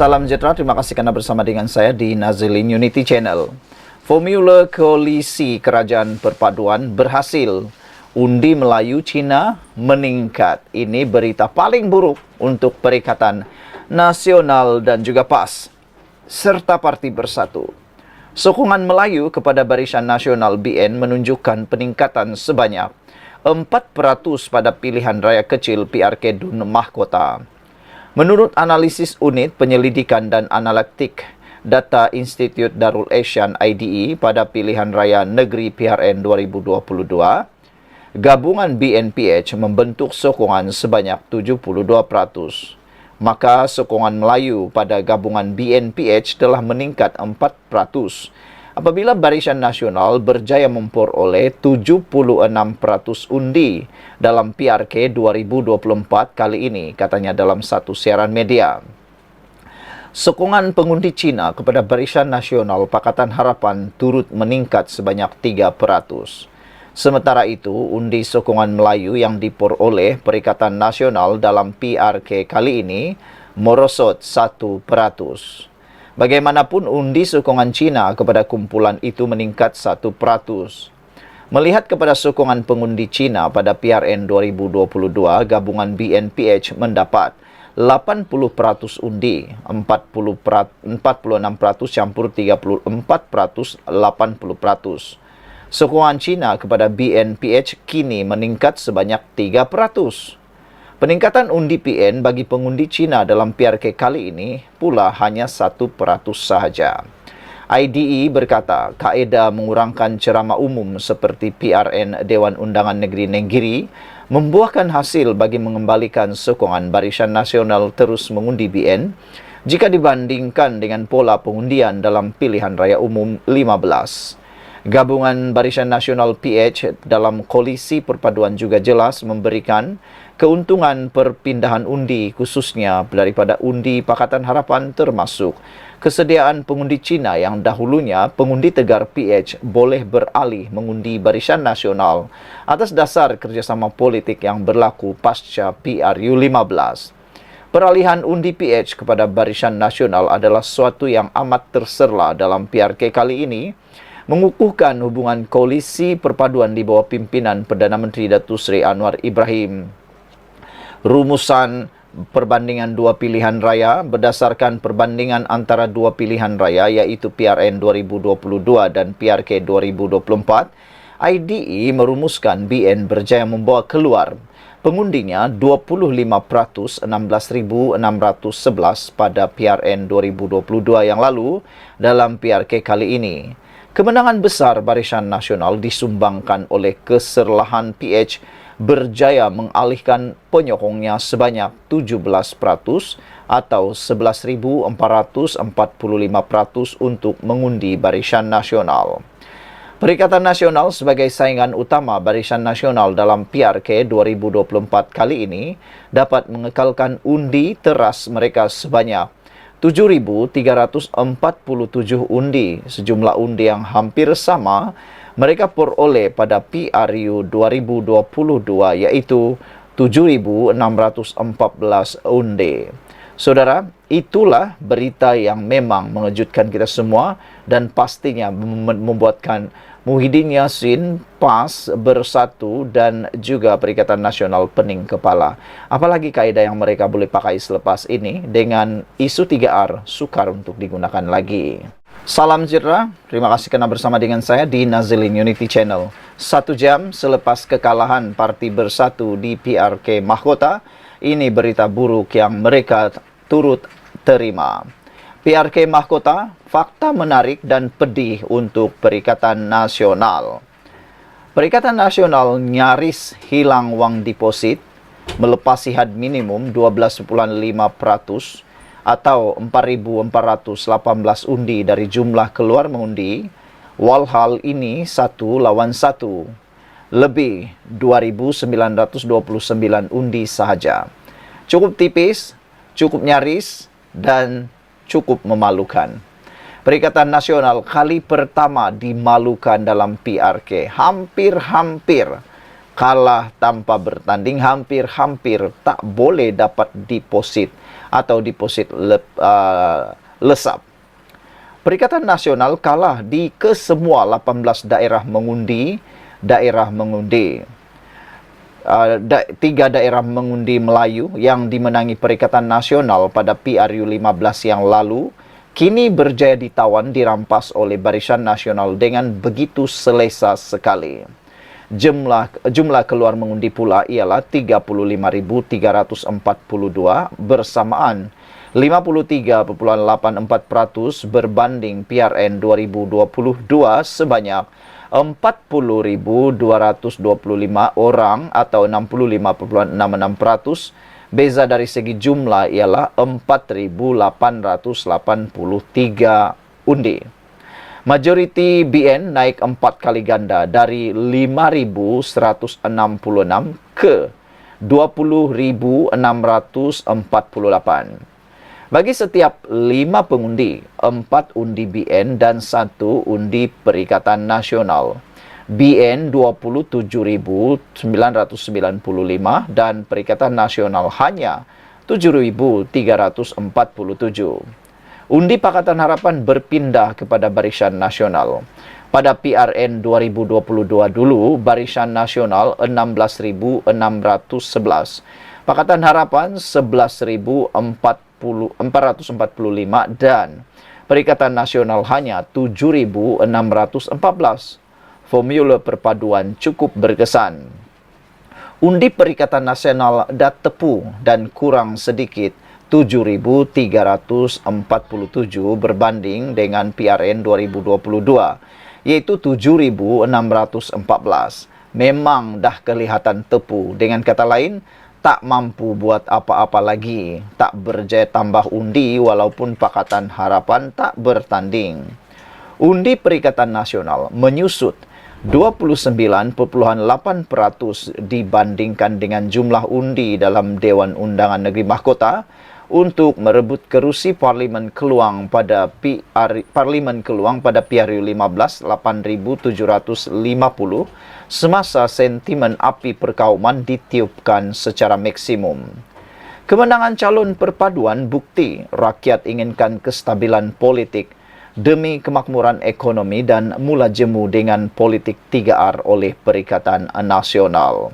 Salam sejahtera, terima kasih karena bersama dengan saya di Nazilin Unity Channel. Formula koalisi kerajaan perpaduan berhasil. Undi Melayu Cina meningkat. Ini berita paling buruk untuk Perikatan Nasional dan juga PAS serta Parti Bersatu. Sokongan Melayu kepada Barisan Nasional BN menunjukkan peningkatan sebanyak 4% pada pilihan raya kecil PRK Dun Mahkota. Menurut analisis Unit Penyelidikan dan Analitik Data Institut Darul Asian IDE pada pilihan raya negeri PRN 2022, gabungan BNPH membentuk sokongan sebanyak 72%. Maka sokongan Melayu pada gabungan BNPH telah meningkat 4% apabila Barisan Nasional berjaya memperoleh 76% undi dalam PRK 2024 kali ini, katanya dalam satu siaran media. Sokongan pengundi Cina kepada Barisan Nasional Pakatan Harapan turut meningkat sebanyak 3%. Sementara itu, undi sokongan Melayu yang diperoleh Perikatan Nasional dalam PRK kali ini merosot 1%. Bagaimanapun undi sokongan Cina kepada kumpulan itu meningkat 1%. Melihat kepada sokongan pengundi Cina pada PRN 2022, gabungan BNPH mendapat 80% undi, 46% campur 34%, 80%. Sokongan Cina kepada BNPH kini meningkat sebanyak 3%. Peningkatan undi PN bagi pengundi Cina dalam PRK kali ini pula hanya 1% sahaja. IDE berkata, kaedah mengurangkan ceramah umum seperti PRN Dewan Undangan Negeri Nenggiri membuahkan hasil bagi mengembalikan sokongan Barisan Nasional terus mengundi BN jika dibandingkan dengan pola pengundian dalam pilihan raya umum 15. Gabungan Barisan Nasional PH dalam koalisi perpaduan juga jelas memberikan keuntungan perpindahan undi khususnya daripada undi Pakatan Harapan termasuk kesediaan pengundi Cina yang dahulunya pengundi Tegar PH boleh beralih mengundi Barisan Nasional atas dasar kerjasama politik yang berlaku pasca PRU 15. Peralihan undi PH kepada Barisan Nasional adalah suatu yang amat terserla dalam PRK kali ini, mengukuhkan hubungan koalisi perpaduan di bawah pimpinan Perdana Menteri Datuk Seri Anwar Ibrahim. Rumusan perbandingan dua pilihan raya berdasarkan perbandingan antara dua pilihan raya iaitu PRN 2022 dan PRK 2024, IDE merumuskan BN berjaya membawa keluar pengundinya 25% 16,611 pada PRN 2022 yang lalu dalam PRK kali ini. Kemenangan besar Barisan Nasional disumbangkan oleh keserlahan PH berjaya mengalihkan penyokongnya sebanyak 17% atau 11,445% untuk mengundi Barisan Nasional. Perikatan Nasional sebagai saingan utama Barisan Nasional dalam PRK 2024 kali ini dapat mengekalkan undi teras mereka sebanyak 7.347 undi, sejumlah undi yang hampir sama mereka peroleh pada PRU 2022 yaitu 7.614 undi. Saudara, itulah berita yang memang mengejutkan kita semua dan pastinya membuatkan Muhyiddin Yassin, PAS, Bersatu dan juga Perikatan Nasional pening kepala. Apalagi kaedah yang mereka boleh pakai selepas ini dengan isu 3R sukar untuk digunakan lagi. Salam sejahtera, terima kasih karena bersama dengan saya di Nazilin Unity Channel. 1 jam selepas kekalahan Parti Bersatu di PRK Mahkota, ini berita buruk yang mereka turut terima. PRK Mahkota, fakta menarik dan pedih untuk Perikatan Nasional. Perikatan Nasional nyaris hilang wang deposit, melepasi had minimum 12,5% atau 4.418 undi dari jumlah keluar mengundi, walhal ini 1 lawan 1, lebih 2.929 undi sahaja. Cukup tipis, cukup nyaris, dan cukup memalukan. Perikatan Nasional kali pertama dimalukan dalam PRK. Hampir-hampir kalah tanpa bertanding, hampir-hampir tak boleh dapat deposit atau deposit lesap. Perikatan Nasional kalah di kesemua 18 daerah mengundi. Tiga daerah mengundi Melayu yang dimenangi Perikatan Nasional pada PRU 15 yang lalu, kini berjaya ditawan dirampas oleh Barisan Nasional dengan begitu selesa sekali. Jumlah keluar mengundi pula ialah 35.342 bersamaan 53.84% berbanding PRN 2022 sebanyak 40.225 orang atau 65.66%. Beza dari segi jumlah ialah 4.883 undi. Majoriti BN naik 4 kali ganda dari 5.166 ke 20.648. Bagi setiap 5 pengundi, 4 undi BN dan 1 undi Perikatan Nasional. BN 27.995 dan Perikatan Nasional hanya 7.347. Undi Pakatan Harapan berpindah kepada Barisan Nasional. Pada PRN 2022 dulu, Barisan Nasional 16.611. Pakatan Harapan 11.445 dan Perikatan Nasional hanya 7.614. Formula perpaduan cukup berkesan. Undi Perikatan Nasional dah tepu dan kurang sedikit 7.347 berbanding dengan PRN 2022, iaitu 7.614. Memang dah kelihatan tepu. Dengan kata lain, tak mampu buat apa-apa lagi. Tak berjaya tambah undi walaupun Pakatan Harapan tak bertanding. Undi Perikatan Nasional menyusut 29.8% dibandingkan dengan jumlah undi dalam Dewan Undangan Negeri Mahkota untuk merebut kerusi Parlimen Keluang pada PRU 15 8.750 semasa sentimen api perkauman ditiupkan secara maksimum. Kemenangan calon perpaduan bukti rakyat inginkan kestabilan politik demi kemakmuran ekonomi dan mula jemu dengan politik 3R oleh Perikatan Nasional.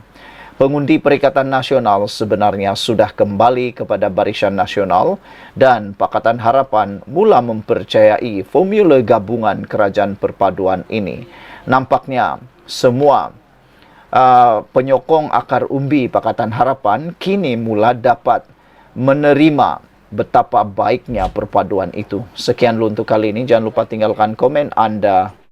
Pengundi Perikatan Nasional sebenarnya sudah kembali kepada Barisan Nasional dan Pakatan Harapan mula mempercayai formula gabungan kerajaan perpaduan ini. Nampaknya semua penyokong akar umbi Pakatan Harapan kini mula dapat menerima betapa baiknya perpaduan itu. Sekian dulu untuk kali ini. Jangan lupa tinggalkan komen Anda.